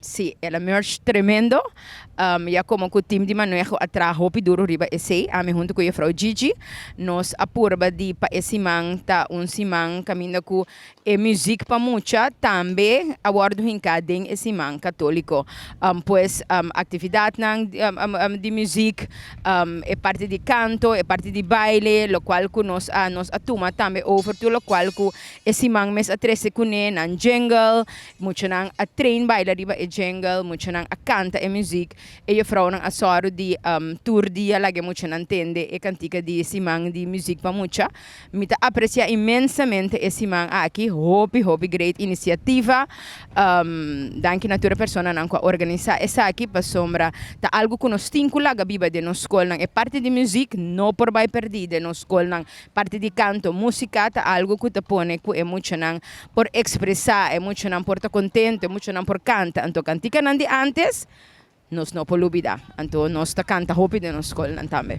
Sim, ela merch tremendo. Já como com o time de manejo atrás hopi duro riba esse, a junto com a Frau Gigi, nós apurba de pa esse man tá simang caminho com e música para muita também abordo hincadem esse man católico. Pues atividade de música, é parte de canto, é parte de baile, lo qual que nós atuma também over to lo qual que esse man mes atrese com nan jingle, muito nan a train baile riba e jingle, muito nan a canta e music e io frau nan a soro di tour dia lage muito nan tende e cantica di esse man di music pa mucha. Mi ta aprecia imensamente esse man aqui, hopi great iniciativa. Danke natura persona nan qua organiza essa aqui pa sombra ta algo que nos tincula gabiba de nos skol nan e parte di music no por bai perdide nos skol nan parte di canto musica ta algo que te pone ku e muito nan por expressar e muito nan por ta contento e muito nan por canta anto cantica nan di antes nos no por lubida anto nos ta canta hopi de nos skol nan tambe